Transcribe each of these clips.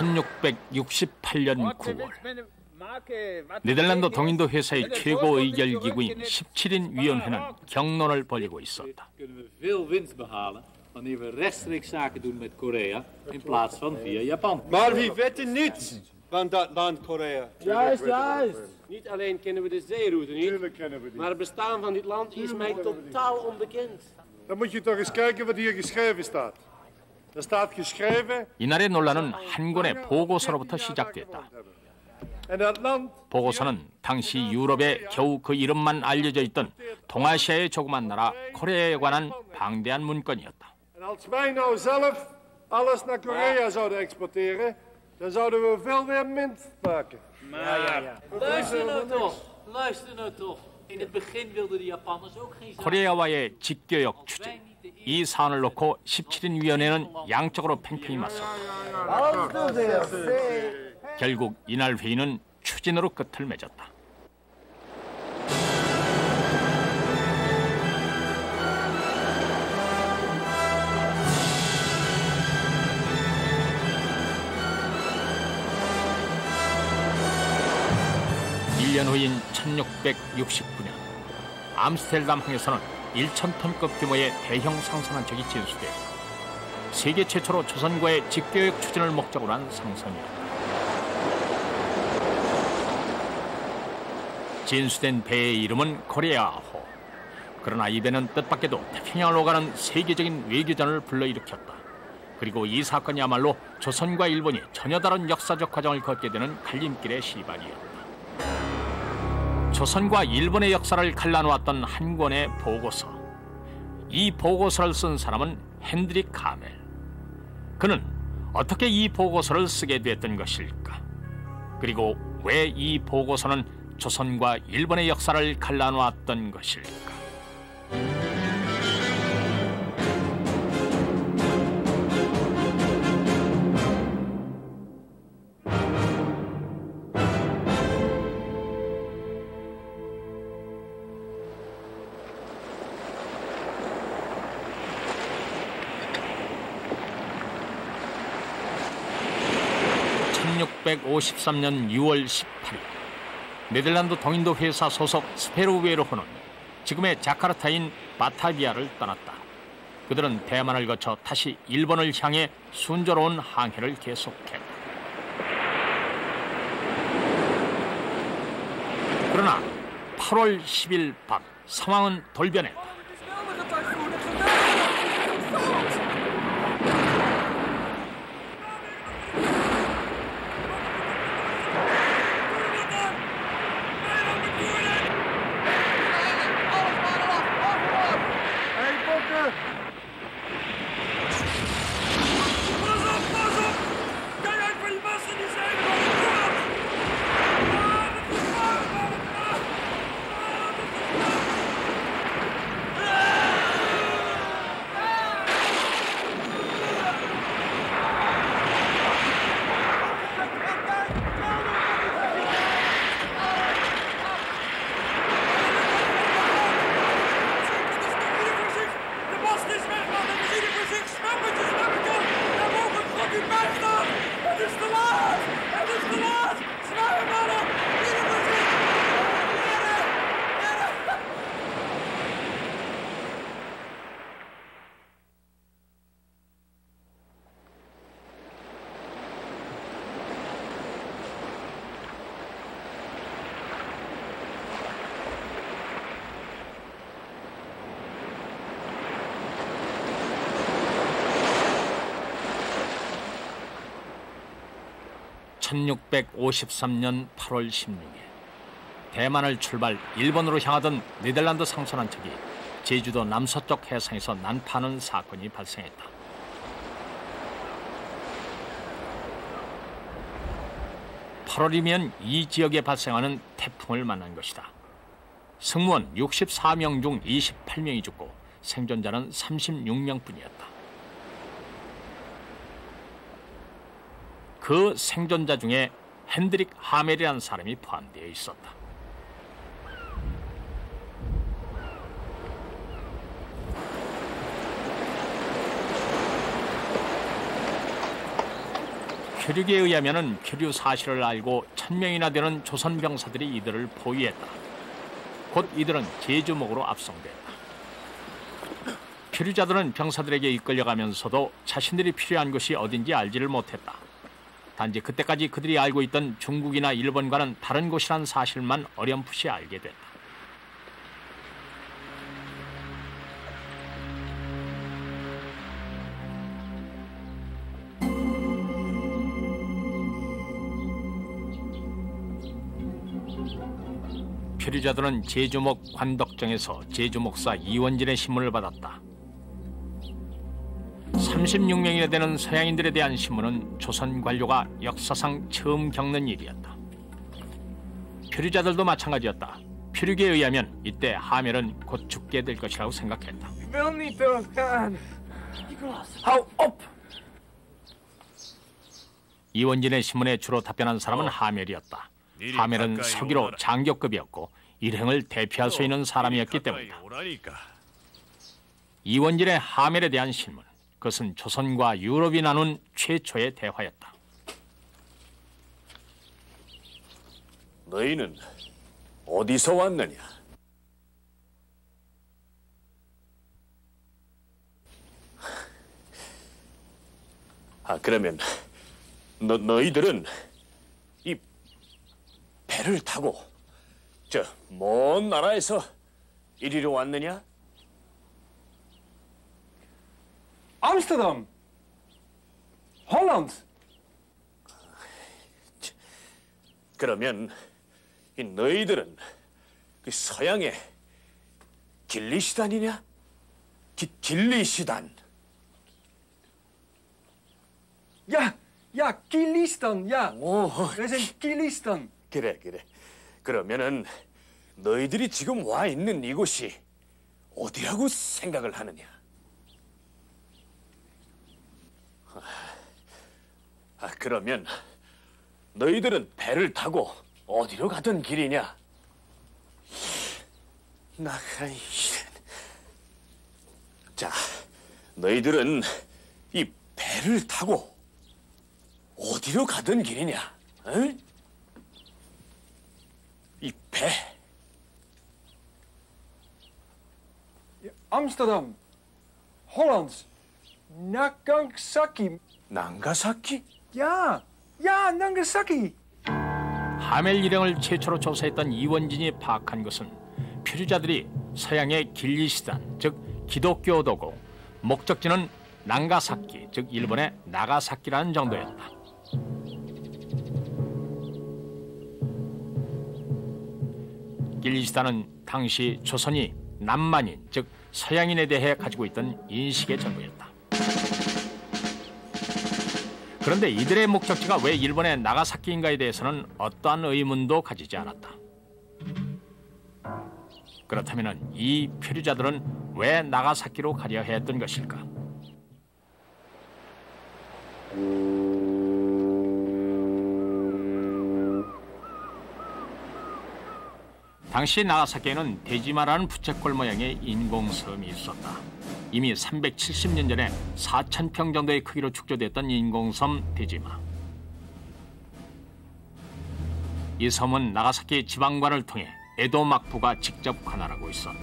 1668년 9월 네덜란드 동인도 회사의 최고 의결 기구인 17인 위원회는 격론을 벌이고 있었다. Wanneer we rechtstreeks zaken doen met Korea in plaats van via Japan. Maar wie wetten niet van dat land Korea? Juist, juist. Niet alleen kennen we de zeeroute niet, maar het bestaan van dit land is mij totaal onbekend. Dan moet je toch eens kijken wat hier geschreven staat. Er staat geschreven. 이날의 논란은 한 권의 보고서로부터 시작됐다. 보고서는 당시 유럽에 겨우 그 이름만 알려져 있던 동아시아의 조그만 나라 코리아에 관한 방대한 문건이었다. En als wij nou zelf alles naar Korea zouden exporteren, dan zouden we veel meer munt maken. Luister nou toch. In het begin wilden de Japanners ook geen zaken. 코리아와의 직교역 추진. 이 사안을 놓고 17인 위원회는 양쪽으로 팽팽히 맞섰다. 결국 이날 회의는 추진으로 끝을 맺었다. 일 년 후인 1669년 암스테르담항에서는 1,000톤급 규모의 대형 상선 한 척이 진수되었다. 세계 최초로 조선과의 직교역 추진을 목적으로 한 상선이었다. 진수된 배의 이름은 코리아호. 그러나 이 배는 뜻밖에도 태평양을 오가는 세계적인 외교전을 불러일으켰다. 그리고 이 사건이야말로 조선과 일본이 전혀 다른 역사적 과정을 걷게 되는 갈림길의 시발이었다. 조선과 일본의 역사를 갈라놓았던 한 권의 보고서. 이 보고서를 쓴 사람은 핸드릭 하멜. 그는 어떻게 이 보고서를 쓰게 됐던 것일까? 그리고 왜 이 보고서는 조선과 일본의 역사를 갈라놓았던 것일까? (1653년 6월 18일) 네덜란드 동인도 회사 소속 스페르웨르호는 지금의 자카르타인 바타비아를 떠났다. 그들은 대만을 거쳐 다시 일본을 향해 순조로운 항해를 계속했다. 그러나 8월 10일 밤 상황은 돌변했다. (1653년 8월 16일) 대만을 출발 일본으로 향하던 네덜란드 상선 한 척이 제주도 남서쪽 해상에서 난파하는 사건이 발생했다. (8월이면) 이 지역에 발생하는 태풍을 만난 것이다. 승무원 64명 중 28명이 죽고 생존자는 36명뿐이었다. 그 생존자 중에 핸드릭 하멜이라는 사람이 포함되어 있었다. 표류기에 의하면 표류 사실을 알고 1000명이나 되는 조선 병사들이 이들을 포위했다. 곧 이들은 제주목으로 압송됐다. 표류자들은 병사들에게 이끌려가면서도 자신들이 필요한 곳이 어딘지 알지를 못했다. 단지 그때까지 그들이 알고 있던 중국이나 일본과는 다른 곳이란 사실만 어렴풋이 알게 됐다. 표류자들은 제주목 관덕정에서 제주목사 이원진의 신문을 받았다. 36명이나 되는 서양인들에 대한 신문은 조선 관료가 역사상 처음 겪는 일이었다. 표류자들도 마찬가지였다. 표류기에 의하면 이때 하멜은 곧 죽게 될 것이라고 생각했다. 이원진의 신문에 주로 답변한 사람은 하멜이었다. 하멜은 서기로 장교급이었고 일행을 대피할 수 있는 사람이었기 때문이다. 이원진의 하멜에 대한 신문, 그것은 조선과 유럽이 나눈 최초의 대화였다. 너희는 어디서 왔느냐? 그러면 너희들은 이 배를 타고 저 먼 나라에서 이리로 왔느냐? Amsterdam. Holland. 그러면 이 너희들은 그 서양의 길리시단이냐? 길리시단. Ja, Kilistan, ja. 오, We zijn Kilistan. 그래. 그러면은 너희들이 지금 와 있는 이곳이 어디라고 생각을 하느냐? 그러면 너희들은 배를 타고 어디로 가던 길이냐? 자, 너희들은 이 배를 타고 어디로 가던 길이냐? 응? 이 배. Amsterdam. Holland. Nagasaki. 나가사키? Ja, Nagasaki. 하멜 일행을 최초로 조사했던 이원진이 파악한 것은 표류자들이 서양의 길리시단, 즉 기독교도고 목적지는 나가사키, 즉 일본의 나가사키라는 정도였다. 길리시단은 당시 조선이 남만인, 즉 서양인에 대해 가지고 있던 인식의 전부였다. 그런데 이들의 목적지가 왜 일본의 나가사키인가에 대해서는 어떠한 의문도 가지지 않았다. 그렇다면 이 표류자들은 왜 나가사키로 가려 했던 것일까? 당시 나가사키에는 데지마라는 부채꼴 모양의 인공섬이 있었다. 이미 370년 전에 4,000평 정도의 크기로 축조됐던 인공섬 데지마. 이 섬은 나가사키 지방관을 통해 에도 막부가 직접 관할하고 있었다.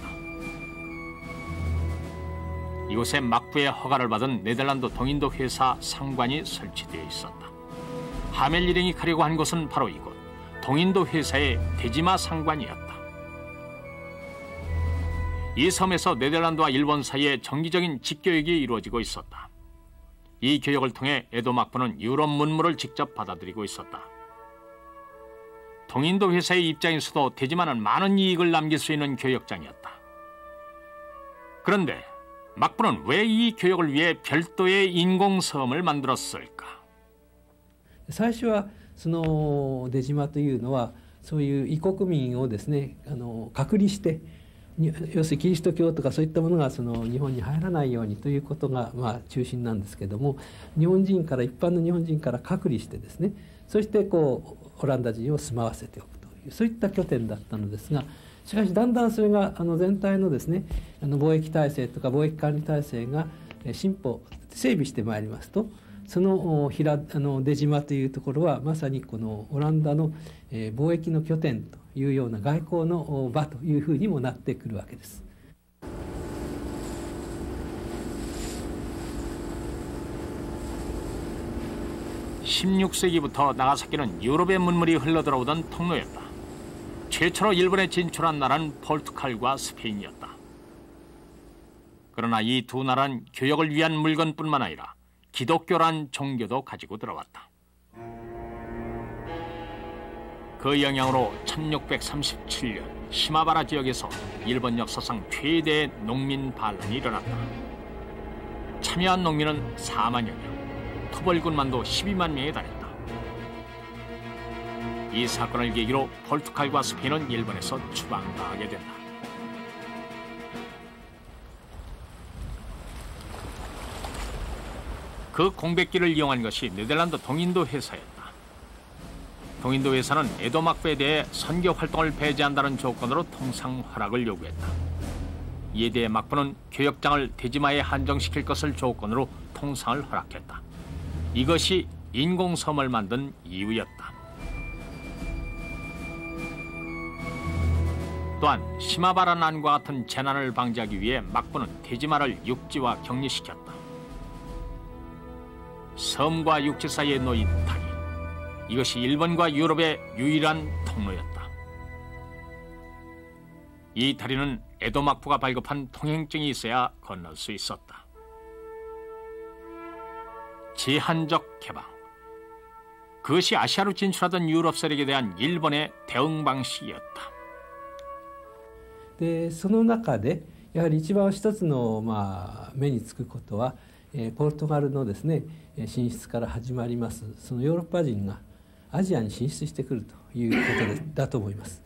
이곳에 막부의 허가를 받은 네덜란드 동인도 회사 상관이 설치되어 있었다. 하멜 일행이 가려고 한 곳은 바로 이곳, 동인도 회사의 데지마 상관이었다. 이 섬에서 네덜란드와 일본 사이에 정기적인 직교역이 이루어지고 있었다. 이 교역을 통해 에도 막부는 유럽 문물을 직접 받아들이고 있었다. 동인도 회사의 입장에서도 데지마는 많은 이익을 남길 수 있는 교역장이었다. 그런데 막부는 왜 이 교역을 위해 별도의 인공섬을 만들었을까? 最初はその出島というのはそういう異国民をですね隔離して要するにキリスト教とかそういったものがその日本に入らないようにということが中心なんですけども、一般の日本人から隔離してですね、そしてオランダ人を住まわせておくというそういった拠点だったのですが、しかしだんだんそれが全体のですね貿易体制とか貿易管理体制が整備してまいりますと、その出島というところはまさにこのオランダの貿易の拠点というような外交の場というふうにもなってくるわけです。16세기부터 나가사키는 유럽의 문물이 흘러들어오던 통로였다. 최초로 일본에 진출한 나라는 포르투갈과 스페인이었다. 그러나 이 두 나라는 교역을 위한 물건뿐만 아니라 기독교란 종교도 가지고 들어왔다. 그 영향으로 1637년 시마바라 지역에서 일본 역사상 최대의 농민 반란이 일어났다. 참여한 농민은 4만여 명, 토벌군만도 12만 명에 달했다. 이 사건을 계기로 포르투갈과 스페인은 일본에서 추방당하게 된다. 그 공백기를 이용한 것이 네덜란드 동인도 회사였다. 동인도 회사는 에도 막부에 대해 선교 활동을 배제한다는 조건으로 통상 허락을 요구했다. 이에 대해 막부는 교역장을 대지마에 한정시킬 것을 조건으로 통상을 허락했다. 이것이 인공섬을 만든 이유였다. 또한 시마바라 난과 같은 재난을 방지하기 위해 막부는 대지마를 육지와 격리시켰다. 섬과 육지 사이에 놓인 다리, 이것이 일본과 유럽의 유일한 통로였다. 이 다리는 에도 막부가 발급한 통행증이 있어야 건널 수 있었다. 제한적 개방, 그것이 아시아로 진출하던 유럽 세력에 대한 일본의 대응 방식이었다. でその中でやはり一番一つの目につくことは、ポルトガルのですね進出から始まりますそのヨーロッパ人がアジアに進出してくるということだと思います。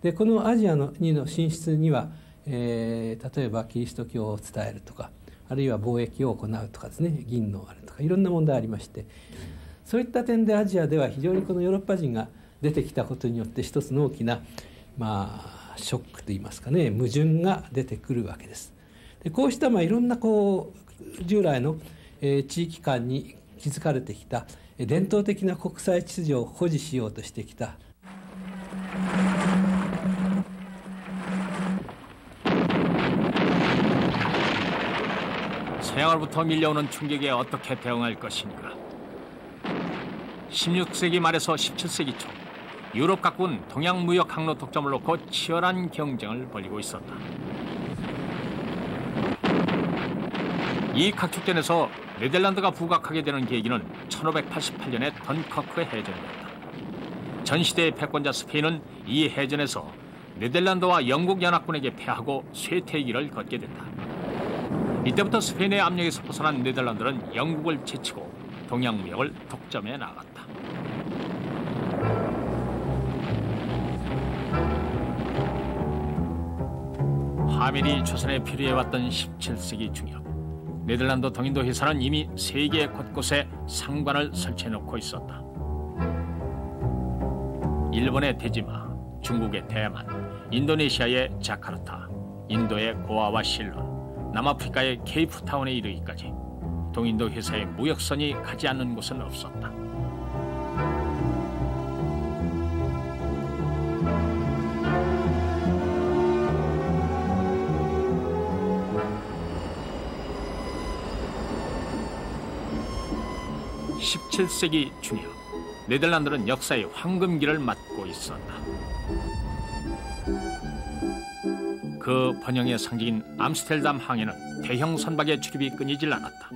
でこのアジアの進出には、例えばキリスト教を伝えるとか、あるいは貿易を行うとかですね、銀のあるとかいろんな問題ありまして、そういった点でアジアでは非常にこのヨーロッパ人が出てきたことによって一つの大きなショックといいますかね、矛盾が出てくるわけです。でこうしたいろんな従来の地域間に築かれてきた伝統的な国際秩序を保持しようとしてきた서양으로부터 밀려오는 충격에 어떻게 대응할 것인가. 16세기 말에서 17세기 초 유럽 각국은 동양 무역 항로 독점을 놓고 치열한 경쟁을 벌이고 있었다. 이 각축전에서 네덜란드가 부각하게 되는 계기는 1588년의 던커크 해전이었다. 전 시대의 패권자 스페인은 이 해전에서 네덜란드와 영국 연합군에게 패하고 쇠퇴기를 걷게 된다. 이때부터 스페인의 압력에서 벗어난 네덜란드는 영국을 제치고 동양 무역을 독점해 나갔다. 화밀이 조선에 필요해왔던 17세기 중엽, 네덜란드 동인도 회사는 이미 세계 곳곳에 상관을 설치해놓고 있었다. 일본의 대지마, 중국의 대만, 인도네시아의 자카르타, 인도의 고아와 실론, 남아프리카의 케이프타운에 이르기까지 동인도 회사의 무역선이 가지 않는 곳은 없었다. (17세기) 중엽, 네덜란드는 역사의 황금기를 맞고 있었다. 그 번영의 상징인 암스테르담 항에는 대형 선박의 출입이 끊이질 않았다.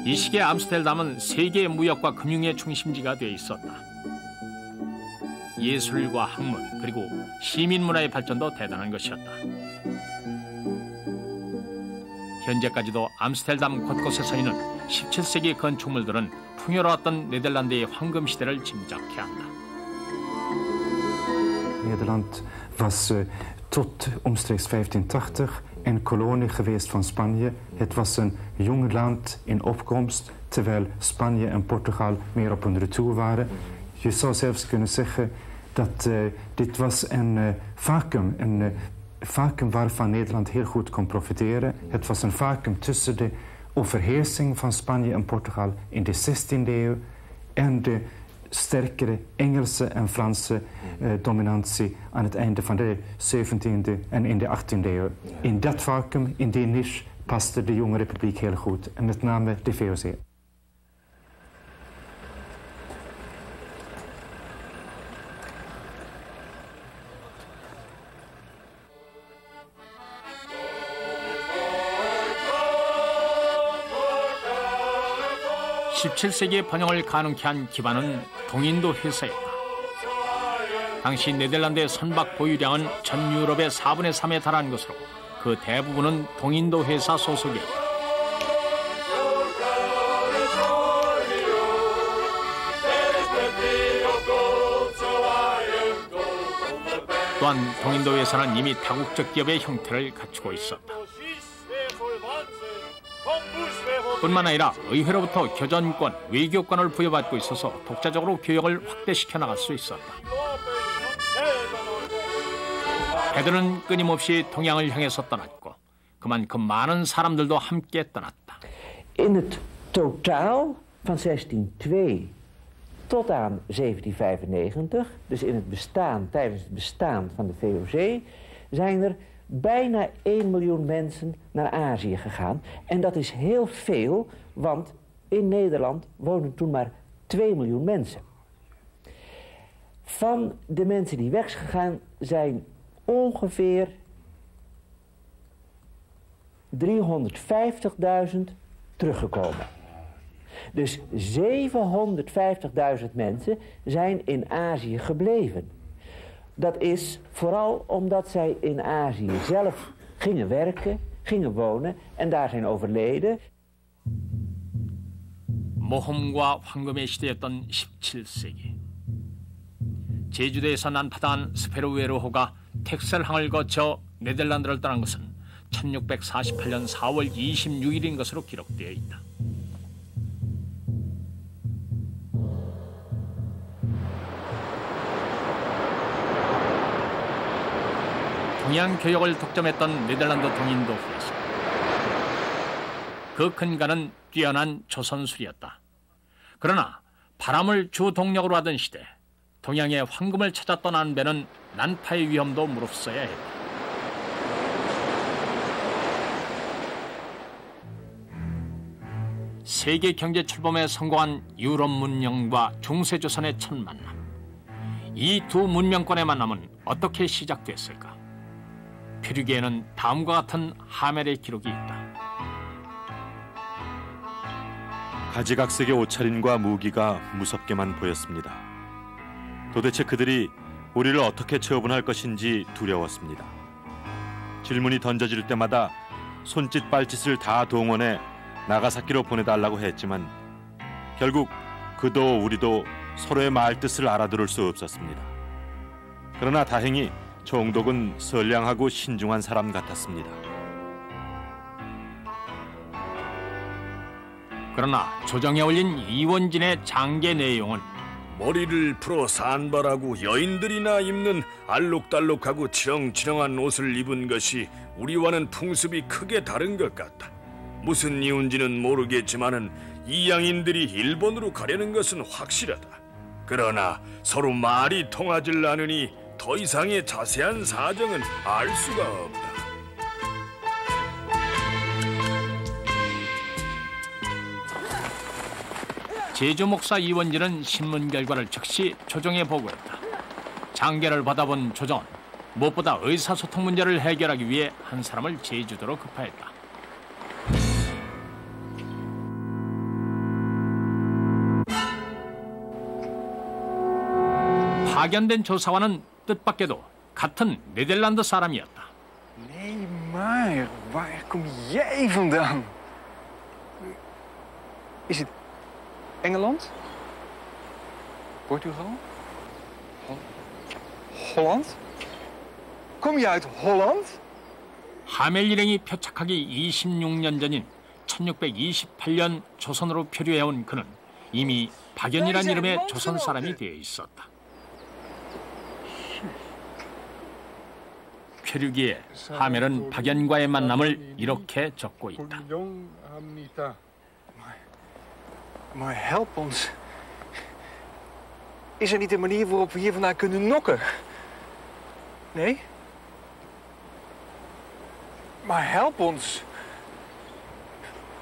이 시기에 암스테르담은 세계의 무역과 금융의 중심지가 되어 있었다. 예술과 학문 그리고 시민문화의 발전도 대단한 것이었다. 현재까지도 암스테르담 곳곳에 있는 17세기 건축물들은 풍요로웠던 네덜란드의 황금 시대를 짐작케 한다. Nederland was tot omstreeks 1580 een kolonie geweest van Spanje. Het was een jong land in opkomst, terwijl Spanje en Portugal meer op hun retour waren. Je zou zelfs kunnen zeggen dat dit was een vacuüm waarvan Nederland heel goed kon profiteren. Het was een vacuüm tussen de overheersing van Spanje en Portugal in de 16e eeuw en de sterkere Engelse en Franse dominantie aan het einde van de 17e en in de 18e eeuw. In dat vacuüm, in die niche, paste de jonge republiek heel goed. En met name de VOC. (17세기의) 번영을 가능케 한 기반은 동인도 회사였다. 당시 네덜란드의 선박 보유량은 전 유럽의 4분의 3에 달한 것으로 그 대부분은 동인도 회사 소속이었다. 또한 동인도 회사는 이미 다국적 기업의 형태를 갖추고 있었다. 뿐만 아니라 의회로부터 교전권, 외교권을 부여받고 있어서 독자적으로 교역을 확대시켜 나갈 수 있었다. 배들은 끊임없이 동양을 향해서 떠났고 그만큼 많은 사람들도 함께 떠났다. In het totaal van 1602 tot aan 1795, dus in het bestaan, tijdens het bestaan van de VOC, zijn er bijna 1 miljoen mensen naar Azië gegaan. En dat is heel veel, want in Nederland woonden toen maar 2 miljoen mensen. Van de mensen die weg zijn gegaan zijn ongeveer 350.000 teruggekomen. Dus 750.000 mensen zijn in Azië gebleven. Dat is vooral omdat zij in Azië zelf gingen werken, gingen wonen en daar zijn overleden. 모험과 황금의 시대였던 17세기. 제주도에서 난파당한 스페르웨르호가 텍셀항을 거쳐 네덜란드를 떠난 것은 1648년 4월 26일인 것으로 기록되어 있다. 동양 교역을 독점했던 네덜란드 동인도 회사. 그 근간은 뛰어난 조선술이었다. 그러나 바람을 주 동력으로 하던 시대, 동양의 황금을 찾아 떠난 배는 난파의 위험도 무릅써야 했다. 세계 경제 출범에 성공한 유럽 문명과 중세조선의 첫 만남. 이 두 문명권의 만남은 어떻게 시작됐을까? 표류기에는 다음과 같은 하멜의 기록이 있다. 가지각색의 옷차림과 무기가 무섭게만 보였습니다. 도대체 그들이 우리를 어떻게 처분할 것인지 두려웠습니다. 질문이 던져질 때마다 손짓 발짓을 다 동원해 나가사키로 보내달라고 했지만 결국 그도 우리도 서로의 말뜻을 알아들을 수 없었습니다. 그러나 다행히 총독은 선량하고 신중한 사람 같았습니다. 그러나 조정에 올린 이원진의 장계 내용은 머리를 풀어 산발하고 여인들이나 입는 알록달록하고 치렁치렁한 옷을 입은 것이 우리와는 풍습이 크게 다른 것 같다. 무슨 이유인지는 모르겠지만은 이양인들이 일본으로 가려는 것은 확실하다. 그러나 서로 말이 통하질 않으니 더 이상의 자세한 사정은 알 수가 없다. 제주 목사 이원진은 신문 결과를 즉시 조정에 보고했다. 장계를 받아본 조정은 무엇보다 의사소통 문제를 해결하기 위해 한 사람을 제주도로 급파했다. 파견된 조사관은 뜻밖에도 같은 네덜란드 사람이었다. Nee, maar waar kom jij vandaan? Is het Engeland? Portugal? Holland? Kom je uit Holland? 하멜 일행이 표착하기 26년 전인 1628년 조선으로 표류해온 그는 이미 박연이란 이름의 조선 사람이 되어 있었다. 표류기에 하멜은 박연과의 만남을 이렇게 적고 있다. Maar help ons. Is er niet een manier waarop we hier vandaan kunnen nokken? Nee? Maar help ons.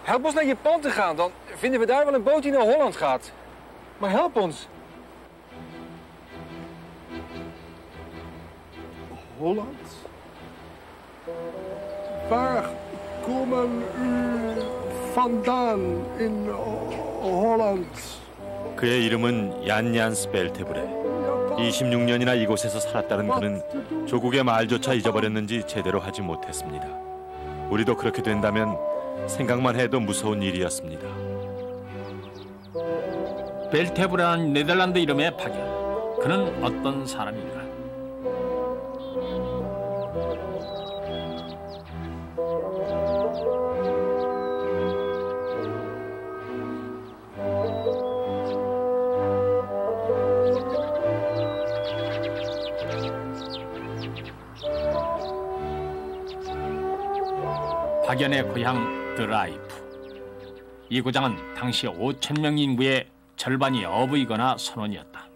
Help ons naar Japan te gaan. Dan vinden we daar wel een boot die naar Holland gaat. Maar help ons. Holland? Waar komen u vandaan in Holland? 그의 이름은 얀얀스 벨테브레. 26년이나 이곳에서 살았다는 그는 조국의 말조차 잊어버렸는지 제대로 하지 못했습니다. 우리도 그렇게 된다면 생각만 해도 무서운 일이었습니다. 벨테브레는 네덜란드 이름의 박연. 그는 어떤 사람인가? 박연의 고향 드라이프. 이 고장은 당시 5,000명 인구의 절반이 어부이거나 선원이었다.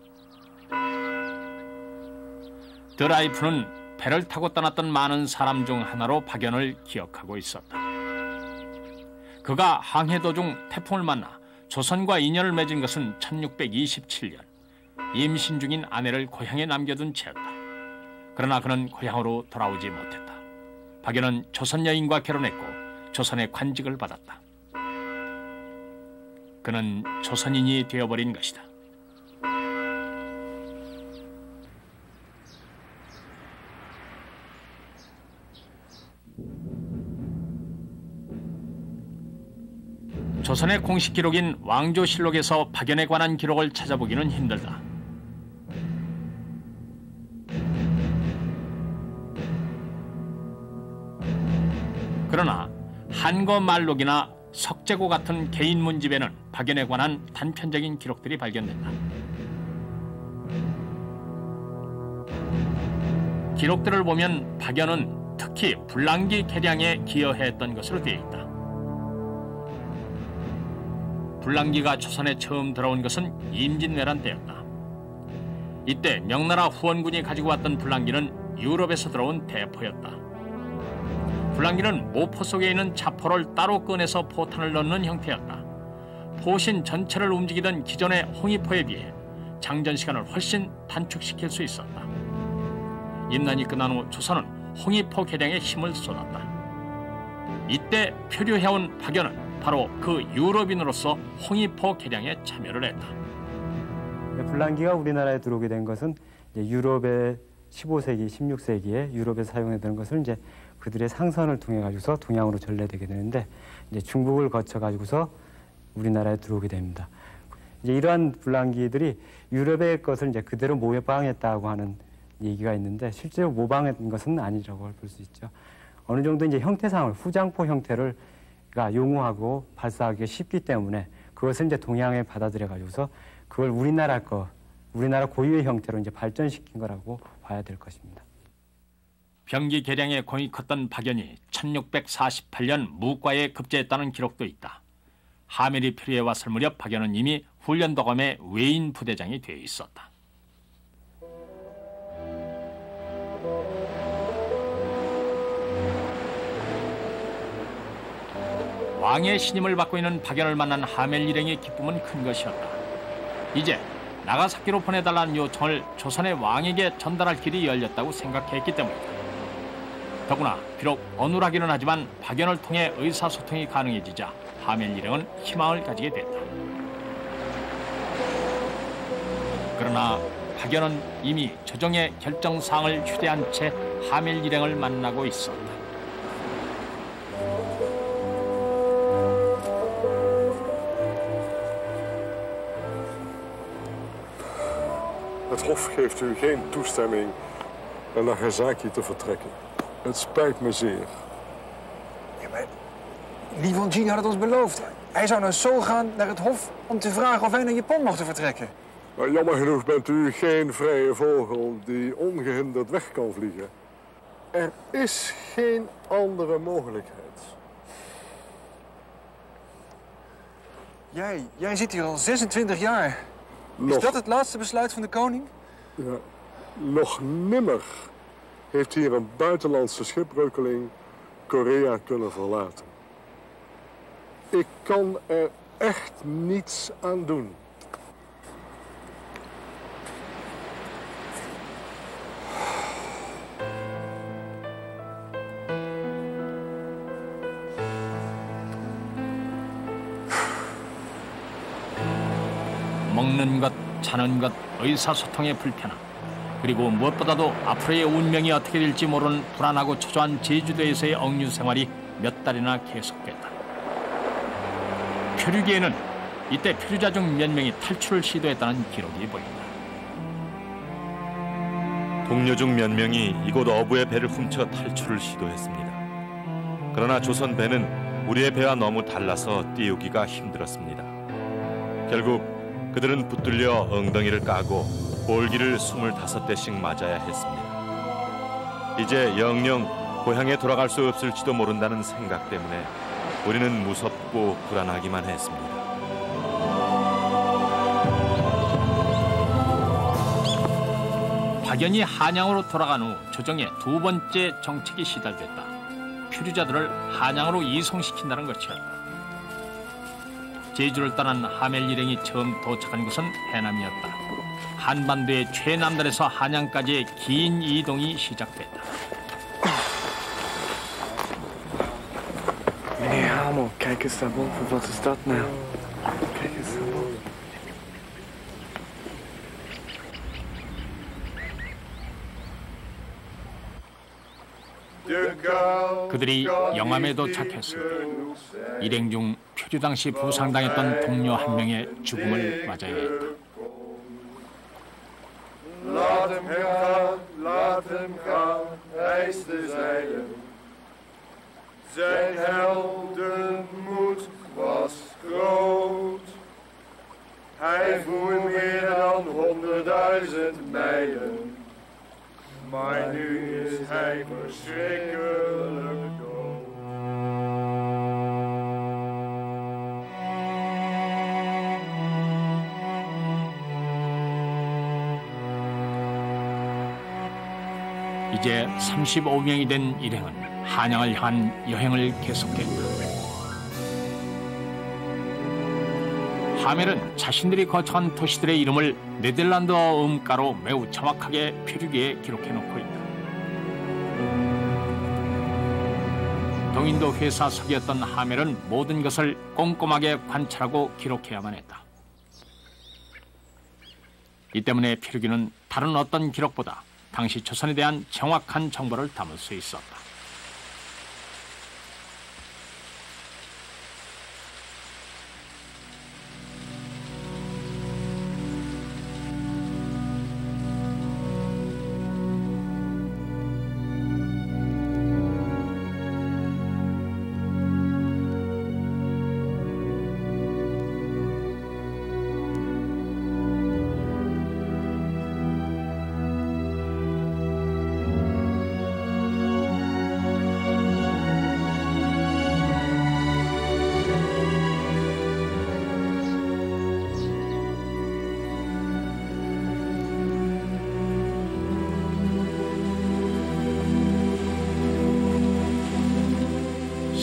드라이프는 배를 타고 떠났던 많은 사람 중 하나로 박연을 기억하고 있었다. 그가 항해 도중 태풍을 만나 조선과 인연을 맺은 것은 1627년. 임신 중인 아내를 고향에 남겨둔 채였다. 그러나 그는 고향으로 돌아오지 못했다. 박연은 조선 여인과 결혼했고 조선의 관직을 받았다. 그는 조선인이 되어버린 것이다. 조선의 공식 기록인 왕조실록에서 박연에 관한 기록을 찾아보기는 힘들다. 그러나 한거말록이나 석재고 같은 개인 문집에는 박연에 관한 단편적인 기록들이 발견된다. 기록들을 보면 박연은 특히 불랑기 개량에 기여했던 것으로 되어 있다. 불랑기가 조선에 처음 들어온 것은 임진왜란 때였다. 이때 명나라 후원군이 가지고 왔던 불랑기는 유럽에서 들어온 대포였다. 불랑기는 모포 속에 있는 자포를 따로 꺼내서 포탄을 넣는 형태였다. 포신 전체를 움직이던 기존의 홍위포에 비해 장전 시간을 훨씬 단축시킬 수 있었다. 임난이 끝난 후 조선은 홍위포 개량에 힘을 쏟았다. 이때 표류해온 박연은 바로 그 유럽인으로서 홍위포 개량에 참여를 했다. 불랑기가 우리나라에 들어오게 된 것은 유럽의 15세기, 16세기에 유럽에서 사용했던 것을 이제 그들의 상선을 통해 가지고서 동양으로 전래되게 되는데 이제 중국을 거쳐 가지고서 우리나라에 들어오게 됩니다. 이제 이러한 불랑기들이 유럽의 것을 이제 그대로 모방했다고 하는 얘기가 있는데 실제로 모방한 것은 아니라고 볼 수 있죠. 어느 정도 이제 형태상을 후장포 형태를 용어하고 발사하기가 쉽기 때문에 그것을 이제 동양에 받아들여 가지고서 그걸 우리나라 고유의 형태로 이제 발전시킨 거라고 봐야 될 것입니다. 병기 개량에 공이 컸던 박연이 1648년 무과에 급제했다는 기록도 있다. 하멜이 표류해 왔을 무렵 박연은 이미 훈련도감의 외인 부대장이 되어 있었다. 왕의 신임을 받고 있는 박연을 만난 하멜 일행의 기쁨은 큰 것이었다. 이제 나가사키로 보내달라는 요청을 조선의 왕에게 전달할 길이 열렸다고 생각했기 때문이다. 더구나 비록 어눌하기는 하지만 박연을 통해 의사소통이 가능해지자 하멜 일행은 희망을 가지게 됐다. 그러나 박연은 이미 조정의 결정사항을 휴대한 채 하멜 일행을 만나고 있었다. Het Hof geeft u geen toestemming naar Nagasaki te vertrekken. Het spijt me zeer. Ja, maar Li Wongjin had het ons beloofd. Hij zou naar Seoul gaan, naar het Hof, om te vragen of wij naar Japan mochten vertrekken. Maar jammer genoeg bent u geen vrije vogel die ongehinderd weg kan vliegen. Er is geen andere mogelijkheid. Jij zit hier al 26 jaar. Is dat het laatste besluit van de koning? Ja, nog nimmer heeft hier een buitenlandse schipbreukeling Korea kunnen verlaten. Ik kan er echt niets aan doen. 먹는 것, 자는 것, 의사소통의 불편함, 그리고 무엇보다도 앞으로의 운명이 어떻게 될지 모르는 불안하고 초조한 제주도에서의 억류 생활이 몇 달이나 계속됐다. 표류기에는 이때 표류자 중 몇 명이 탈출을 시도했다는 기록이 보인다. 동료 중 몇 명이 이곳 어부의 배를 훔쳐 탈출을 시도했습니다. 그러나 조선 배는 우리의 배와 너무 달라서 띄우기가 힘들었습니다. 결국 그들은 붙들려 엉덩이를 까고 볼기를 25대씩 맞아야 했습니다. 이제 영영 고향에 돌아갈 수 없을지도 모른다는 생각 때문에 우리는 무섭고 불안하기만 했습니다. 박연이 한양으로 돌아간 후 조정의 두 번째 정책이 시달됐다. 표류자들을 한양으로 이송시킨다는 것이었다. 제주를 떠난 하멜 일행이 처음 도착한 곳은 해남이었다. 한반도의 최남단에서 한양까지의 긴 이동이 시작됐다. Meneer Hamel, kijk eens daarboven. Wat is dat nou? Kijk eens daarboven. 그들이 영암에 도착했을 때 일행 중 표류 당시 부상당했던 동료 한 명의 죽음을 맞아야 했다. Laat hem gaan, laat hem gaan, hijs de zeilen. Zijn heldenmoed was groot. Hij voer meer dan 100.000 mijlen. Maar nu is hij verschrikkelijk dood. 이제 35명이 된 일행은 한양을 향한 여행을 계속했다. 하멜은 자신들이 거쳐간 도시들의 이름을 네덜란드어 음가로 매우 정확하게 표류기에 기록해놓고 있다. 동인도 회사 석이었던 하멜은 모든 것을 꼼꼼하게 관찰하고 기록해야만 했다. 이 때문에 표류기는 다른 어떤 기록보다 당시 조선에 대한 정확한 정보를 담을 수 있었다.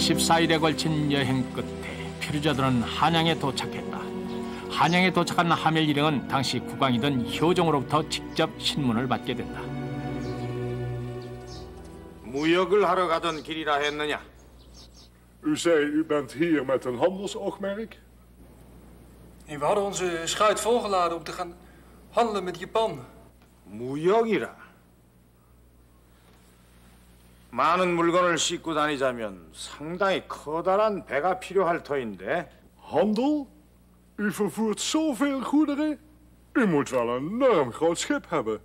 (14일에) 걸친 여행 끝에 표류자들은 한양에 도착했다. 한양에 도착한 하멜 일행은 당시 국왕이던 효종으로부터 직접 신문을 받게 된다. 무역을 하러 가던 길이라 했느냐? U zei u bent hier met een handelsoogmerk? En we hadden onze schuit volgeladen om te gaan handelen met Japan. 무역이라. 많은 물건을 싣고 다니자면 상당히 커다란 배가 필요할 터인데. Handel? U vervoert zoveel goederen? U moet wel een enorm groot schip hebben.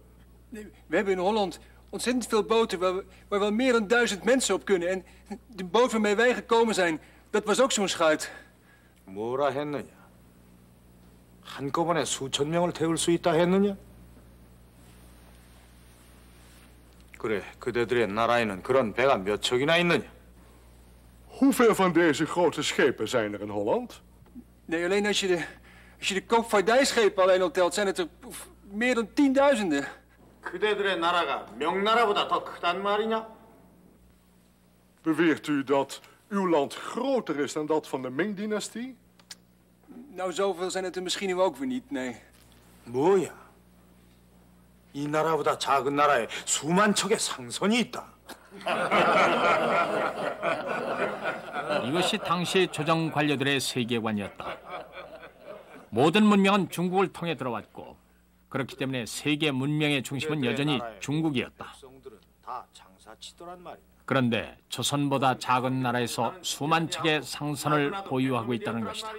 Nee, we hebben in Holland ontzettend veel boten waar wel meer dan 1000 mensen op kunnen. En de boot waarmee wij gekomen zijn, dat was ook zo'n schuit. 뭐라 했느냐? 한꺼번에 수천 명을 태울 수 있다 했느냐? 그래, 그대들의 나라에는 그런 배가 몇 척이나 있느냐? Hoeveel van deze grote schepen zijn er in Holland? Nee, alleen als je de koopvaardijschepen alleen al telt, zijn het er meer dan 10.000. 그대들의 나라가 명나라보다 더 크단 말이냐? Beweert u dat uw land groter is dan dat van de Ming-dynastie? Nou, zoveel zijn het er misschien nu ook weer niet, nee. 뭐야? 이 나라보다 작은 나라에 수만 척의 상선이 있다. 이것이 당시 조정 관료들의 세계관이었다. 모든 문명은 중국을 통해 들어왔고 그렇기 때문에 세계 문명의 중심은 여전히 중국이었다. 그런데 조선보다 작은 나라에서 수만 척의 상선을 보유하고 있다는 것이다.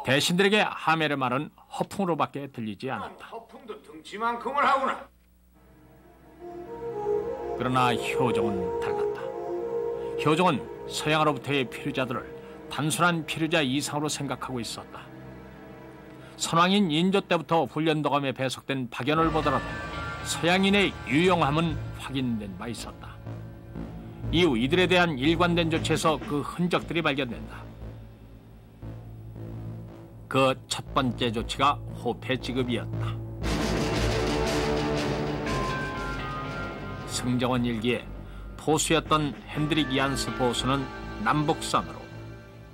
대신들에게 하멜의 말은 허풍으로밖에 들리지 않았다. 허풍도 등치만큼을 하구나. 그러나 효종은 달랐다. 효종은 서양으로부터의 피류자들을 단순한 피류자 이상으로 생각하고 있었다. 선왕인 인조 때부터 훈련도감에 배속된 박연을 보더라도 서양인의 유용함은 확인된 바 있었다. 이후 이들에 대한 일관된 조치에서 그 흔적들이 발견된다. 그 첫 번째 조치가 호패 지급이었다. 승정원 일기에 포수였던 핸드릭 이안스 보수는 남북선으로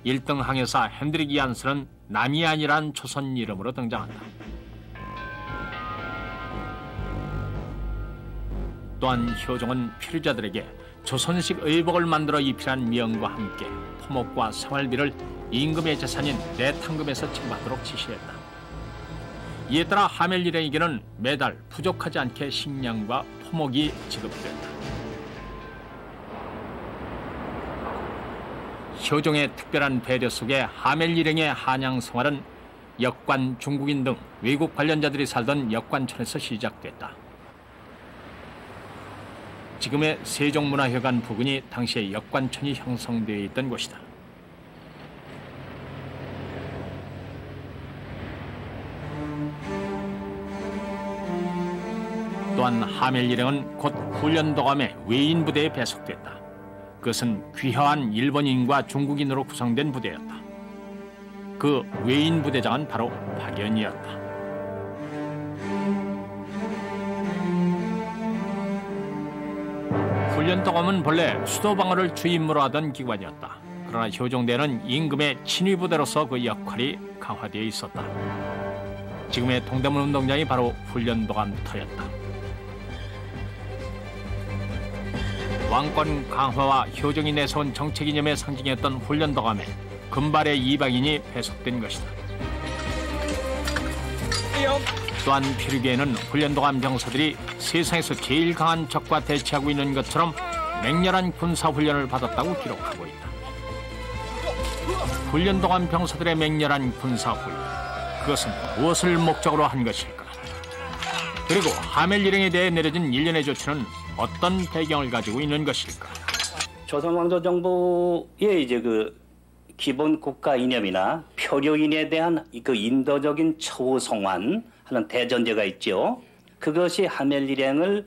1등 항해사 핸드릭 이안스는 남이안이란 조선 이름으로 등장한다. 또한 효종은 피류자들에게 조선식 의복을 만들어 입히란 명과 함께 토목과 생활비를 임금의 재산인 내탕금에서 징받도록 지시했다. 이에 따라 하멜 일행에게는 매달 부족하지 않게 식량과 토목이 지급된다. 효종의 특별한 배려 속에 하멜 일행의 한양 생활은 역관 중국인 등 외국 관련자들이 살던 역관촌에서 시작됐다. 지금의 세종문화회관 부근이 당시의 역관촌이 형성되어 있던 곳이다. 또한 하멜 일행은 곧 훈련도감의 외인 부대에 배속됐다. 그것은 귀화한 일본인과 중국인으로 구성된 부대였다. 그 외인 부대장은 바로 박연이었다. 훈련도감은 본래 수도방어를 주임무로 하던 기관이었다. 그러나 효종대는 임금의 친위부대로서 그 역할이 강화되어 있었다. 지금의 동대문 운동장이 바로 훈련도감터였다. 왕권 강화와 효종이 내세운 정책 이념의 상징이었던 훈련도감에 금발의 이방인이 배속된 것이다. 또한 피류계에는 훈련도감 병사들이 세상에서 제일 강한 적과 대치하고 있는 것처럼 맹렬한 군사훈련을 받았다고 기록하고 있다. 훈련도감 병사들의 맹렬한 군사훈련, 그것은 무엇을 목적으로 한 것일까? 그리고 하멜 일행에 대해 내려진 일련의 조치는 어떤 배경을 가지고 있는 것일까? 조선 왕조 정부의 이제 그 기본 국가 이념이나 표류인에 대한 그 인도적인 처우송환 하는 대전제가 있죠. 그것이 하멜 일행을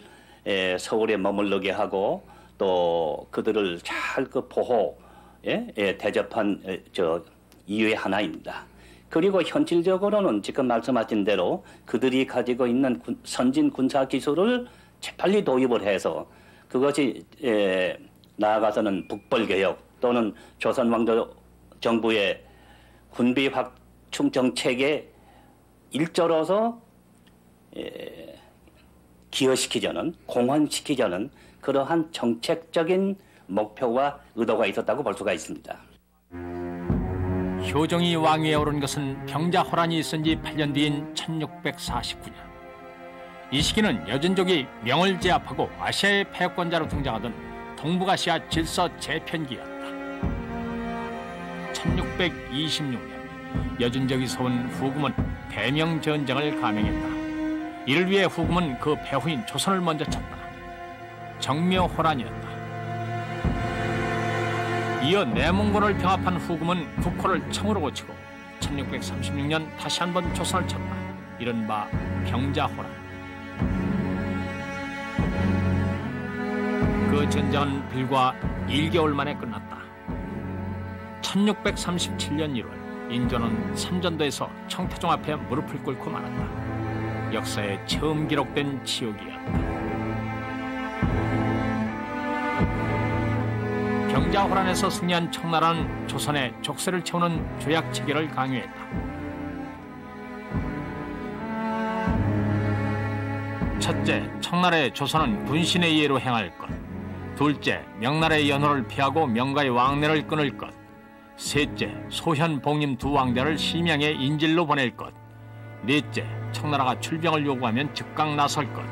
서울에 머물르게 하고 또 그들을 잘 그 보호, 대접한 이유의 하나입니다. 그리고 현실적으로는 지금 말씀하신 대로 그들이 가지고 있는 선진 군사 기술을 재빨리 도입을 해서 그것이 나아가서는 북벌개혁 또는 조선 왕조 정부의 군비 확충 정책의 일조로서 기여시키자는, 공헌시키자는 그러한 정책적인 목표와 의도가 있었다고 볼 수가 있습니다. 효종이 왕위에 오른 것은 병자호란이 있은 지 8년 뒤인 1649년. 이 시기는 여진족이 명을 제압하고 아시아의 패권자로 등장하던 동북아시아 질서 재편기였다. 1626년 여진족이 세운 후금은 대명전쟁을 감행했다. 이를 위해 후금은 그 배후인 조선을 먼저 쳤다. 정묘호란이었다. 이어 내몽골을 병합한 후금은 국호를 청으로 고치고 1636년 다시 한번 조선을 쳤다. 이른바 병자호란. 그 전쟁은 불과 1개월 만에 끝났다. 1637년 1월 인조는 삼전도에서 청태종 앞에 무릎을 꿇고 말았다. 역사에 처음 기록된 치욕이었다. 병자호란에서 승리한 청나라는 조선에 족쇄를 채우는 조약 체결을 강요했다. 첫째, 청나라의 조선은 군신의 이해로 행할 것. 둘째, 명나라의 연호를 피하고 명가의 왕래를 끊을 것. 셋째, 소현, 복림 두 왕자를 심양에 인질로 보낼 것. 넷째, 청나라가 출병을 요구하면 즉각 나설 것.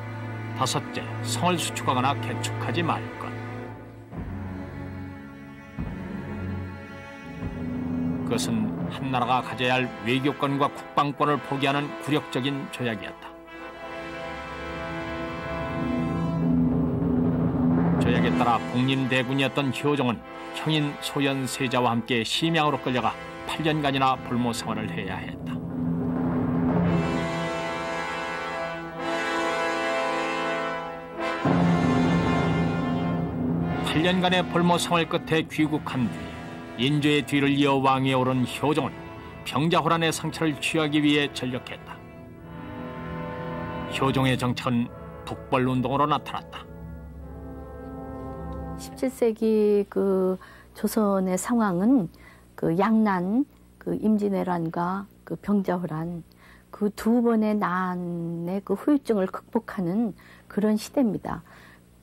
다섯째, 성을 수축하거나 개축하지 말 것. 그것은 한 나라가 가져야 할 외교권과 국방권을 포기하는 굴욕적인 조약이었다. 조약에 따라 복림대군이었던 효종은 형인 소현세자와 함께 심양으로 끌려가 8년간이나 볼모 생활을 해야 했다. (8년간의) 볼모 생활 끝에 귀국한 뒤 인조의 뒤를 이어 왕위에 오른 효종은 병자호란의 상처를 취하기 위해 전력했다. 효종의 정책은 북벌운동으로 나타났다. 17세기 그 조선의 상황은 그 양난, 그 임진왜란과 그 병자호란 그 두 번의 난의 그 후유증을 극복하는 그런 시대입니다.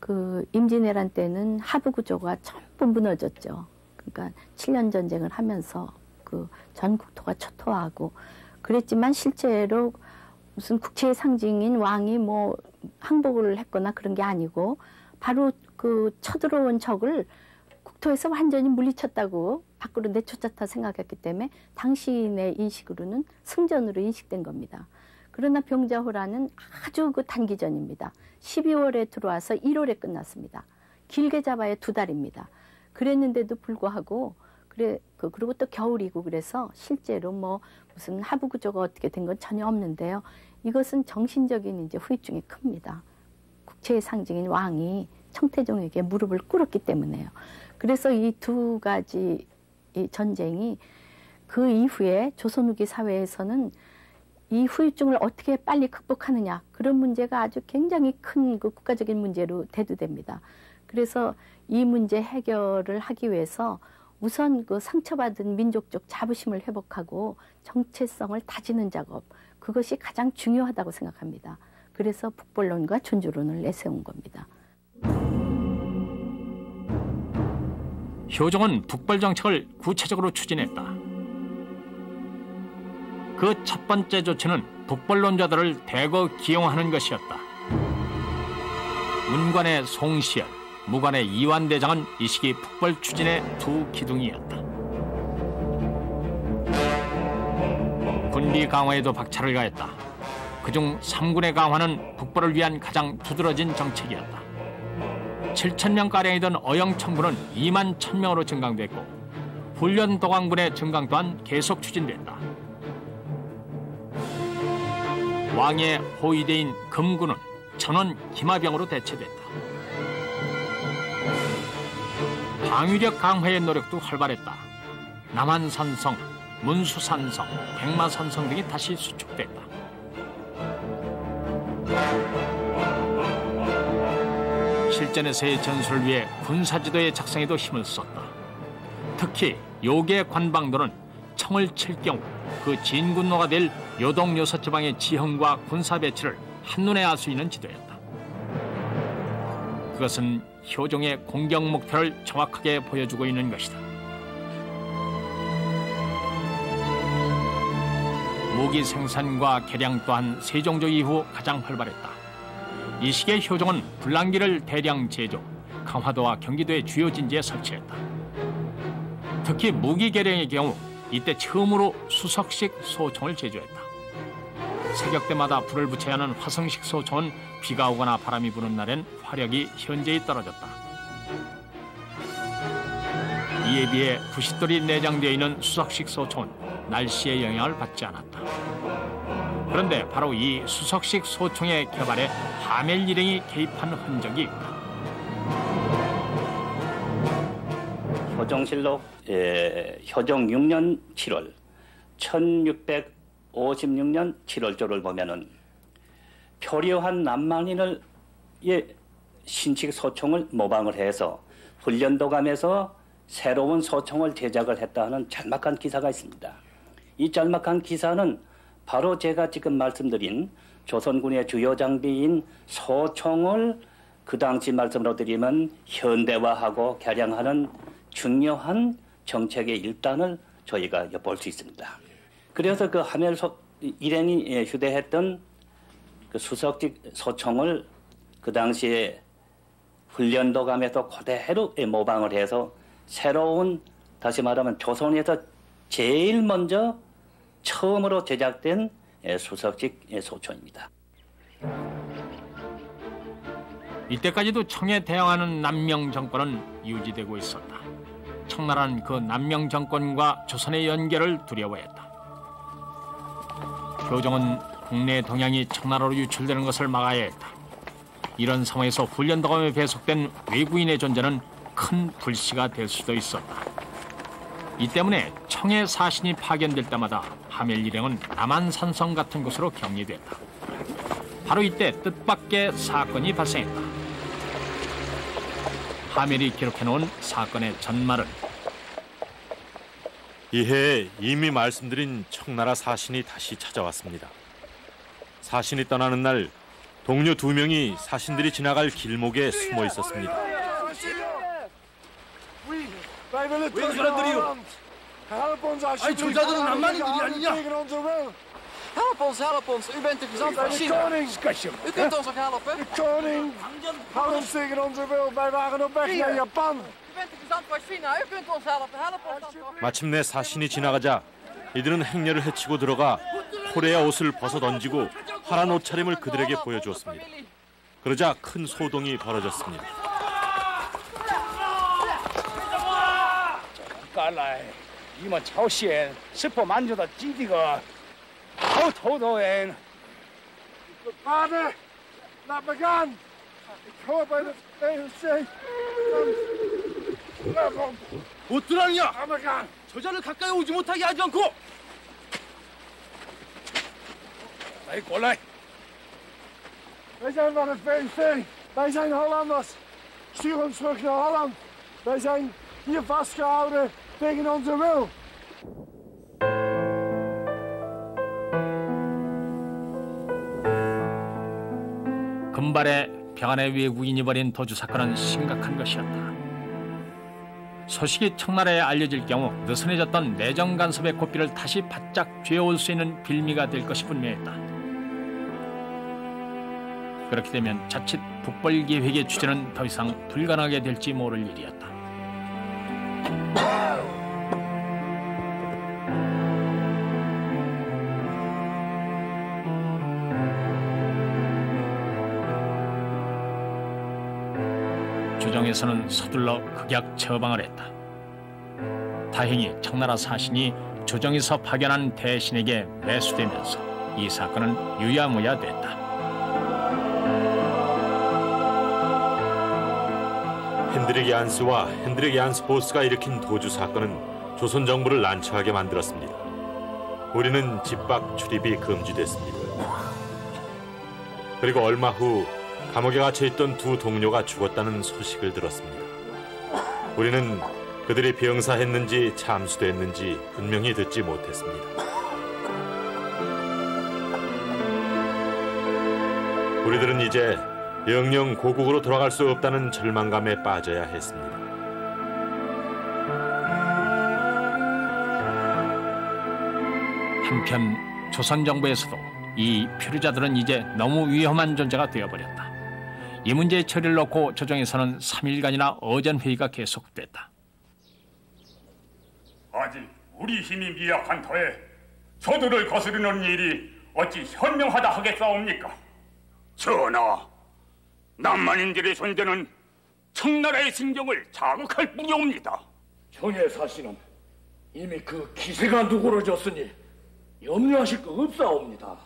그 임진왜란 때는 하부 구조가 전부 무너졌죠. 그러니까 7년 전쟁을 하면서 그 전 국토가 초토화하고 그랬지만 실제로 무슨 국체의 상징인 왕이 뭐 항복을 했거나 그런 게 아니고 바로 그 쳐들어온 적을 국토에서 완전히 물리쳤다고 밖으로 내쫓았다 생각했기 때문에 당시인의 인식으로는 승전으로 인식된 겁니다. 그러나 병자호란은 아주 그 단기전입니다. 12월에 들어와서 1월에 끝났습니다. 길게 잡아야 2달입니다. 그랬는데도 불구하고 그리고 또 겨울이고 그래서 실제로 뭐 무슨 하부 구조가 어떻게 된 건 전혀 없는데요. 이것은 정신적인 이제 후유증이 큽니다. 국체의 상징인 왕이 청태종에게 무릎을 꿇었기 때문에요. 그래서 이 두 가지 이 전쟁이 그 이후에 조선 후기 사회에서는 이 후유증을 어떻게 빨리 극복하느냐 그런 문제가 아주 굉장히 큰 그 국가적인 문제로 대두됩니다. 그래서 이 문제 해결을 하기 위해서 우선 그 상처받은 민족적 자부심을 회복하고 정체성을 다지는 작업 그것이 가장 중요하다고 생각합니다. 그래서 북벌론과 존주론을 내세운 겁니다. 효종은 북벌 정책을 구체적으로 추진했다. 그 첫 번째 조치는 북벌론자들을 대거 기용하는 것이었다. 문관의 송시열, 무관의 이완대장은 이 시기 북벌 추진의 두 기둥이었다. 군비 강화에도 박차를 가했다. 그중 3군의 강화는 북벌을 위한 가장 두드러진 정책이었다. 7,000명가량이던 어영천군은 2만 1,000명으로 증강됐고 훈련도강군의 증강 또한 계속 추진됐다. 왕의 호위대인 금군은 전원 기마병으로 대체됐다. 방위력 강화의 노력도 활발했다. 남한산성, 문수산성, 백마산성 등이 다시 수축됐다. 실전에서의 전술을 위해 군사지도의 작성에도 힘을 썼다. 특히 요계 관방도는 청을 칠 경우 그 진군로가 될 요동 요서 지방의 지형과 군사 배치를 한눈에 알 수 있는 지도였다. 그것은 효종의 공격 목표를 정확하게 보여주고 있는 것이다. 무기 생산과 개량 또한 세종조 이후 가장 활발했다. 이 시기에 효종은 불랑기를 대량 제조, 강화도와 경기도의 주요 진지에 설치했다. 특히 무기 개량의 경우 이때 처음으로 수석식 소총을 제조했다. 새벽 때마다 불을 붙여야 하는 화성식 소총은 비가 오거나 바람이 부는 날엔 화력이 현저히 떨어졌다. 이에 비해 부싯돌이 내장되어 있는 수석식 소총은 날씨의 영향을 받지 않았다. 그런데 바로 이 수석식 소총의 개발에 하멜 일행이 개입한 흔적이 있다. 조정실록 효종 6년 7월 1656년 7월조를 보면은 표류한 남만인을 신식 소총을 모방을 해서 훈련도감에서 새로운 소총을 제작을 했다 하는 짤막한 기사가 있습니다. 이 짤막한 기사는 바로 제가 지금 말씀드린 조선군의 주요 장비인 소총을 그 당시 말씀으로 드리면 현대화하고 개량하는 중요한 정책의 일단을 저희가 엿볼 수 있습니다. 그래서 그 하멜 일행이 휴대했던 그 수석직 소총을 그 당시에 훈련도감에서 그대로 모방을 해서 새로운, 다시 말하면 조선에서 제일 먼저 처음으로 제작된 수석직 소총입니다. 이때까지도 청에 대항하는 남명 정권은 유지되고 있었다. 청나라는 그 남명 정권과 조선의 연결을 두려워했다. 교정은 국내 동향이 청나라로 유출되는 것을 막아야 했다. 이런 상황에서 훈련도감에 배속된 외국인의 존재는 큰 불씨가 될 수도 있었다. 이 때문에 청의 사신이 파견될 때마다 하멜 일행은 남한산성 같은 곳으로 격리됐다. 바로 이때 뜻밖의 사건이 발생했다. 하멜이 기록해놓은 사건의 전말은 이해 이미 말씀드린 청나라 사신이 다시 찾아왔습니다. 사신이 떠나는 날 동료 2명이 사신들이 지나갈 길목에 숨어 있었습니다. 왜 사람들이요? 아니 저자들은 남만인들이 아니냐? Help ons, help ons. U bent de gezant van China. U kunt ons ook helpen. De koning houdt ons tegen onze wil. Wij waren op weg naar Japan. U bent de gezant van China. U kunt ons helpen. Help ons dan toch. 마침내 사신이 지나가자 이들은 행렬을 헤치고 들어가 코레아 옷을 벗어 던지고 파란 옷차림을 그들에게 보여주었습니다. 그러자 큰 소동이 벌어졌습니다. 赶来，你们朝鲜是否满足了基地个头头人？ Vader, laat me gaan. Ik hoor bij de POC. 어떠라느냐? Laat me gaan. 저자를 가까이 오지 못하게 하지 않고.来，过来。 Wij zijn van het POC. Wij zijn Hollanders. Stuur ons terug naar Holland. Wij zijn hier vastgehouden tegen onze wil. 금발의 병안의 외국인이 벌인 도주 사건은 심각한 것이었다. 소식이 청나라에 알려질 경우 느슨해졌던 내정 간섭의 고삐를 다시 바짝 쥐어올 수 있는 빌미가 될 것이 분명했다. 그렇게 되면 자칫 북벌 계획의 추진은 더 이상 불가능하게 될지 모를 일이었다. 조정에서는 서둘러 극약 처방을 했다. 다행히 청나라 사신이 조정에서 파견한 대신에게 매수되면서 이 사건은 유야무야 됐다. 핸드릭 얀스와 핸드릭 얀스 보스가 일으킨 도주 사건은 조선 정부를 난처하게 만들었습니다. 우리는 집 밖 출입이 금지됐습니다. 그리고 얼마 후 감옥에 갇혀있던 2 동료가 죽었다는 소식을 들었습니다. 우리는 그들이 병사했는지 참수됐는지 분명히 듣지 못했습니다. 우리들은 이제 영영 고국으로 돌아갈 수 없다는 절망감에 빠져야 했습니다. 한편 조선 정부에서도 이 표류자들은 이제 너무 위험한 존재가 되어버렸다. 이 문제의 처리를 놓고 조정에서는 3일간이나 어전회의가 계속됐다. 아직 우리 힘이 미약한 터에 저들을 거스르는 일이 어찌 현명하다 하겠사옵니까? 전하, 남만인들의 존재는 청나라의 신경을 자극할 뿐이옵니다. 청해 사신은 이미 그 기세가 누그러졌으니 염려하실 거 없사옵니다.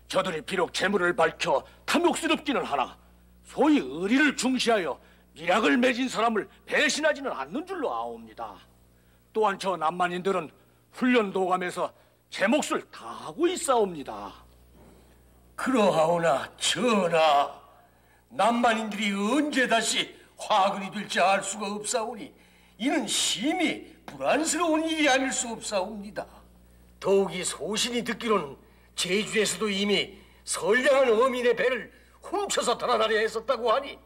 저들이 비록 재물을 밝혀 탐욕스럽기는 하나 소위 의리를 중시하여 일약을 맺은 사람을 배신하지는 않는 줄로 아옵니다. 또한 저 남만인들은 훈련 도감에서 제 몫을 다하고 있사옵니다. 그러하오나 전하, 남만인들이 언제 다시 화근이 될지 알 수가 없사오니 이는 심히 불안스러운 일이 아닐 수 없사옵니다. 더욱이 소신이 듣기로는 제주에서도 이미 선량한 어민의 배를 훔쳐서 달아나려 했었다고 하니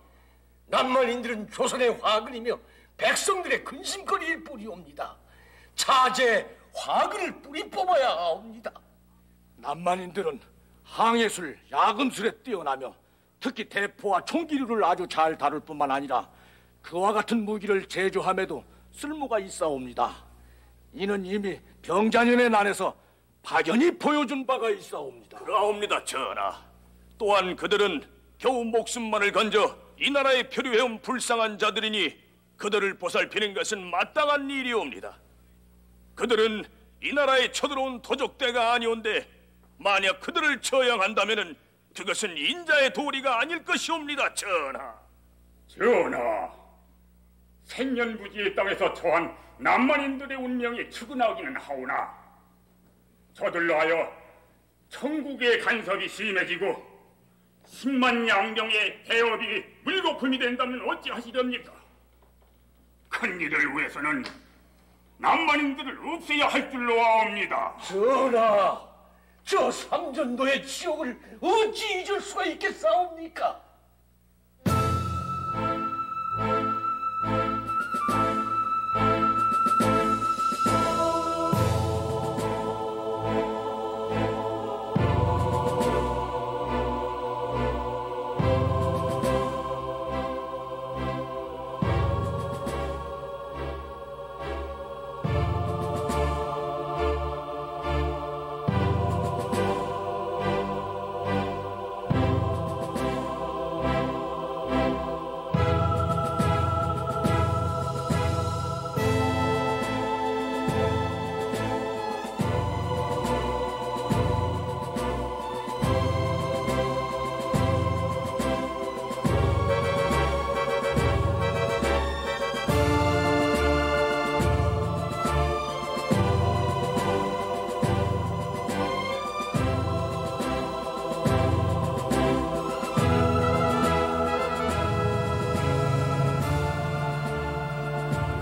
남만인들은 조선의 화근이며 백성들의 근심거리일 뿐이옵니다. 차제 화근을 뿌리 뽑아야 하옵니다. 남만인들은 항해술, 야금술에 뛰어나며 특히 대포와 총기류를 아주 잘 다룰 뿐만 아니라 그와 같은 무기를 제조함에도 쓸모가 있사옵니다. 이는 이미 병자년의 난에서 박연히 보여준 바가 있사옵니다. 그러옵니다, 전하. 또한 그들은 겨우 목숨만을 건져 이 나라에 표류해온 불쌍한 자들이니 그들을 보살피는 것은 마땅한 일이옵니다. 그들은 이 나라에 쳐들어온 도적대가 아니온데 만약 그들을 처형한다면은 그것은 인자의 도리가 아닐 것이옵니다, 전하. 전하, 생년부지의 땅에서 처한 남만인들의 운명이 추근하기는 하오나 저들로 하여 천국의 간섭이 심해지고 10만 양병의 해업이 물거품이 된다면 어찌하시렵니까? 큰 일을 위해서는 남만인들을 없애야 할 줄로 아옵니다. 전하, 저 삼전도의 지옥을 어찌 잊을 수가 있겠사옵니까?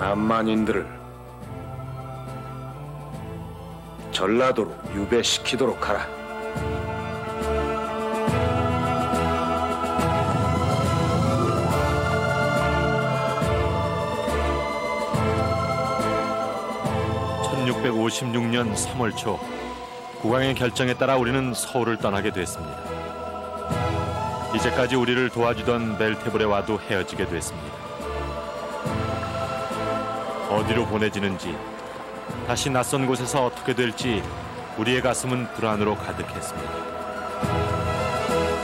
남만인들을 전라도로 유배시키도록 하라. (1656년 3월) 초 국왕의 결정에 따라 우리는 서울을 떠나게 됐습니다. 이제까지 우리를 도와주던 멜테브레와도 헤어지게 됐습니다. 어디로 보내지는지, 다시 낯선 곳에서 어떻게 될지 우리의 가슴은 불안으로 가득했습니다.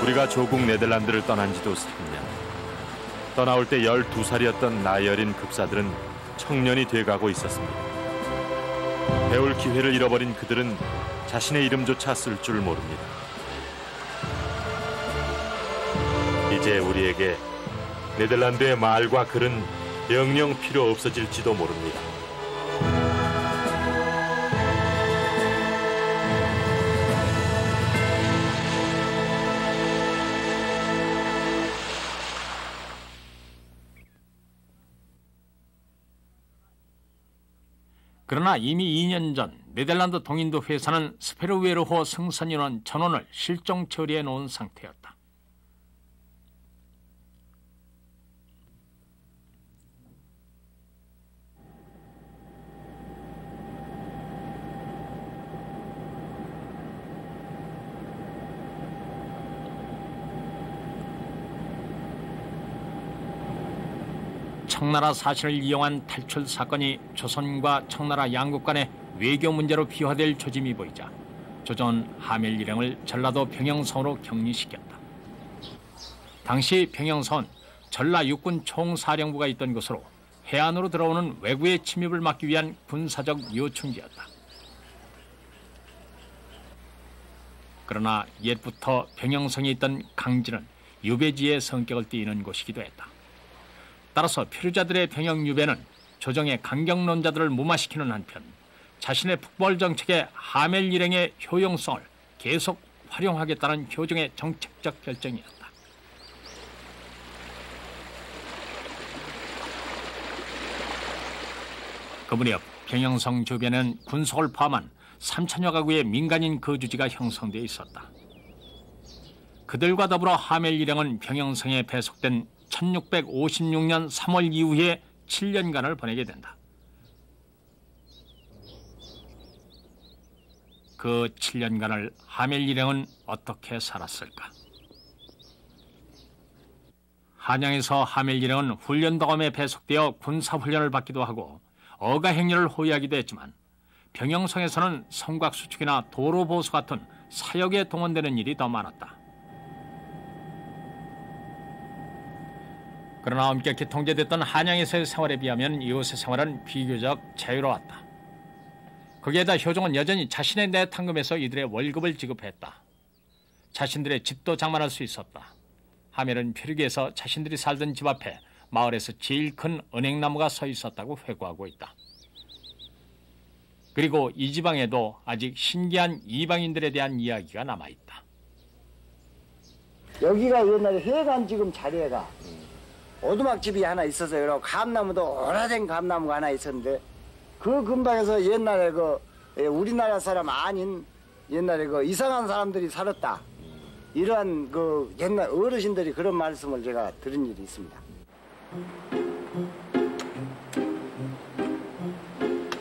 우리가 조국 네덜란드를 떠난 지도 3년. 떠나올 때 12살이었던 나이 어린 급사들은 청년이 돼가고 있었습니다. 배울 기회를 잃어버린 그들은 자신의 이름조차 쓸 줄 모릅니다. 이제 우리에게 네덜란드의 말과 글은 영영 필요 없어질지도 모릅니다. 그러나 이미 2년 전 네덜란드 동인도 회사는 스페르웨르호 승선인원 전원을 실종 처리해 놓은 상태였다. 청나라 사신을 이용한 탈출 사건이 조선과 청나라 양국 간의 외교 문제로 비화될 조짐이 보이자 조선 하멜 일행을 전라도 평영선으로 격리시켰다. 당시 평영선 전라 육군 총사령부가 있던 곳으로 해안으로 들어오는 외구의 침입을 막기 위한 군사적 요충지였다. 그러나 옛부터 평영성에 있던 강진은 유배지의 성격을 띠는 곳이기도 했다. 따라서 표류자들의 병영 유배는 조정의 강경론자들을 무마시키는 한편 자신의 북벌 정책의 하멜 일행의 효용성을 계속 활용하겠다는 효정의 정책적 결정이었다. 그 무렵 병영성 주변엔 군속을 포함한 3천여 가구의 민간인 거주지가 형성되어 있었다. 그들과 더불어 하멜 일행은 병영성에 배속된 1656년 3월 이후에 7년간을 보내게 된다. 그 7년간을 하멜 일행은 어떻게 살았을까? 한양에서 하멜 일행은 훈련도감에 배속되어 군사훈련을 받기도 하고 어가행렬을 호위하기도 했지만 병영성에서는 성곽수축이나 도로보수 같은 사역에 동원되는 일이 더 많았다. 그러나 엄격히 통제됐던 한양에서의 생활에 비하면 이곳의 생활은 비교적 자유로웠다. 거기에다 효종은 여전히 자신의 내탕금에서 이들의 월급을 지급했다. 자신들의 집도 장만할 수 있었다. 하멜은 표류기에서 자신들이 살던 집 앞에 마을에서 제일 큰 은행나무가 서 있었다고 회고하고 있다. 그리고 이 지방에도 아직 신기한 이방인들에 대한 이야기가 남아있다. 여기가 옛날에 해관 지금 자리에가 오두막집이 하나 있어서요. 감나무도 오래된 감나무가 하나 있었는데 그 근방에서 옛날에 그 우리나라 사람 아닌 옛날에 그 이상한 사람들이 살았다. 이러한 그 옛날 어르신들이 그런 말씀을 제가 들은 일이 있습니다.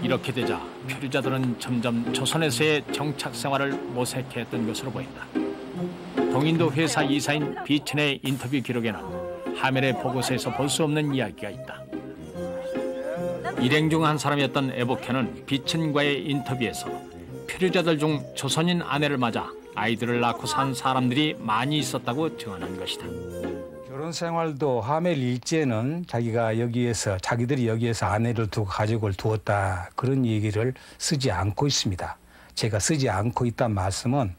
이렇게 되자 표류자들은 점점 조선에서의 정착 생활을 모색했던 것으로 보인다. 동인도 회사 이사인 비천의 인터뷰 기록에는 하멜의 보고서에서 볼 수 없는 이야기가 있다. 일행 중 한 사람이었던 에보케는 비천과의 인터뷰에서 표류자들 중 조선인 아내를 맞아 아이들을 낳고 산 사람들이 많이 있었다고 증언한 것이다. 결혼 생활도 하멜 일제는 자기들이 여기에서 아내를 두고 가족을 두었다, 그런 얘기를 쓰지 않고 있습니다. 제가 쓰지 않고 있다는 말씀은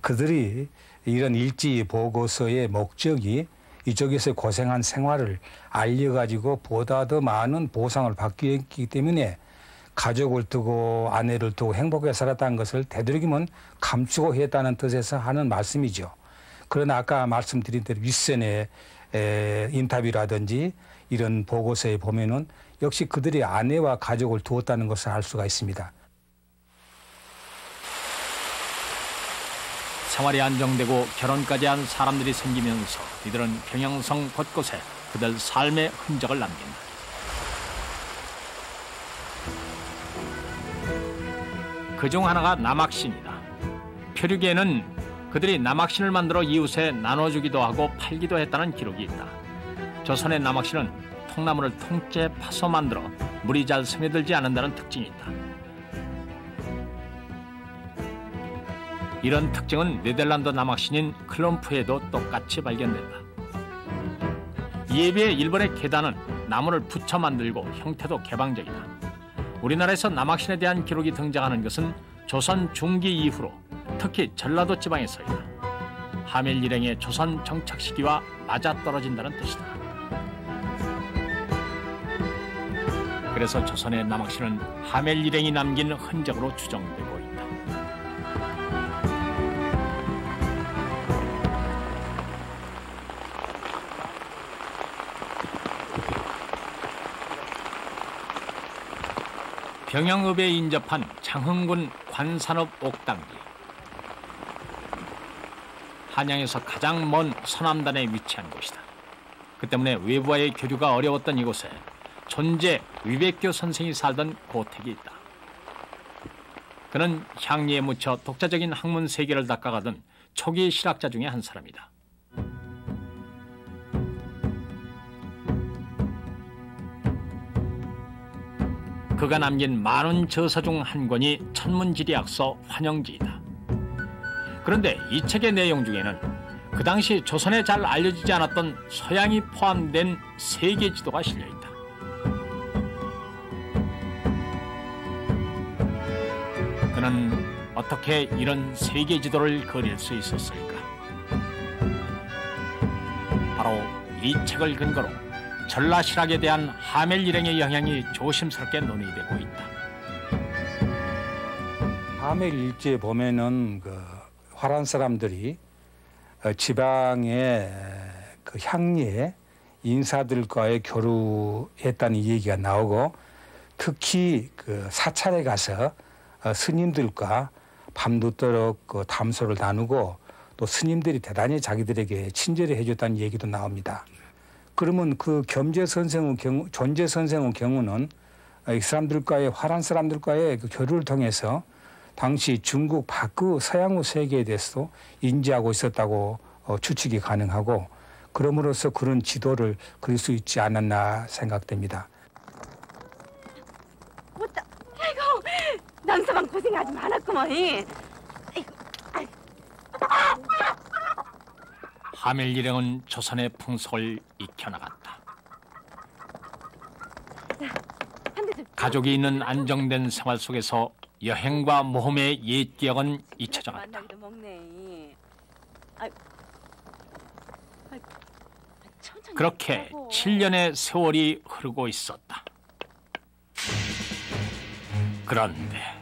그들이 이런 일지 보고서의 목적이 이쪽에서 고생한 생활을 알려가지고 보다 더 많은 보상을 받기 했기 때문에 가족을 두고 아내를 두고 행복하게 살았다는 것을 되도록이면 감추고 했다는 뜻에서 하는 말씀이죠. 그러나 아까 말씀드린 대로 윗선의 인터뷰라든지 이런 보고서에 보면은 역시 그들이 아내와 가족을 두었다는 것을 알 수가 있습니다. 생활이 안정되고 결혼까지 한 사람들이 생기면서 이들은 병영성 곳곳에 그들 삶의 흔적을 남긴다. 그중 하나가 남학신이다. 표류기에는 그들이 남학신을 만들어 이웃에 나눠주기도 하고 팔기도 했다는 기록이 있다. 조선의 남학신은 통나무를 통째 파서 만들어 물이 잘 스며들지 않는다는 특징이 있다. 이런 특징은 네덜란드 남학신인 클럼프에도 똑같이 발견된다. 이에 비해 일본의 계단은 나무를 붙여 만들고 형태도 개방적이다. 우리나라에서 남학신에 대한 기록이 등장하는 것은 조선 중기 이후로 특히 전라도 지방에서이다. 하멜 일행의 조선 정착 시기와 맞아떨어진다는 뜻이다. 그래서 조선의 남학신은 하멜 일행이 남긴 흔적으로 추정되고 있다. 병영읍에 인접한 장흥군 관산읍 옥당리. 한양에서 가장 먼 서남단에 위치한 곳이다. 그 때문에 외부와의 교류가 어려웠던 이곳에 존재 위백교 선생이 살던 고택이 있다. 그는 향리에 묻혀 독자적인 학문 세계를 닦아가던 초기 실학자 중에 한 사람이다. 그가 남긴 많은 저서 중 한 권이 천문지리학서 환영지이다. 그런데 이 책의 내용 중에는 그 당시 조선에 잘 알려지지 않았던 서양이 포함된 세계 지도가 실려있다. 그는 어떻게 이런 세계 지도를 그릴 수 있었을까? 바로 이 책을 근거로 전라실학에 대한 하멜 일행의 영향이 조심스럽게 논의되고 있다. 하멜 일지에 보면은 그 화란 사람들이 지방의 그 향리에 인사들과의 교류했다는 얘기가 나오고, 특히 그 사찰에 가서 스님들과 밤늦도록 그 담소를 나누고, 또 스님들이 대단히 자기들에게 친절히 해줬다는 얘기도 나옵니다. 그러면 그 존재 선생의 경우는 이 사람들과의, 화란 사람들과의 그 교류를 통해서 당시 중국 밖의 서양의 세계에 대해서도 인지하고 있었다고 추측이 가능하고, 그럼으로써 그런 지도를 그릴 수 있지 않았나 생각됩니다. 못다. 아이고, 남서방 고생하지 말았구먼. 하멜 일행은 조선의 풍속을 익혀나갔다. 가족이 있는 안정된 생활 속에서 여행과 모험의 옛 기억은 잊혀져 갔다. 그렇게 7년의 세월이 흐르고 있었다. 그런데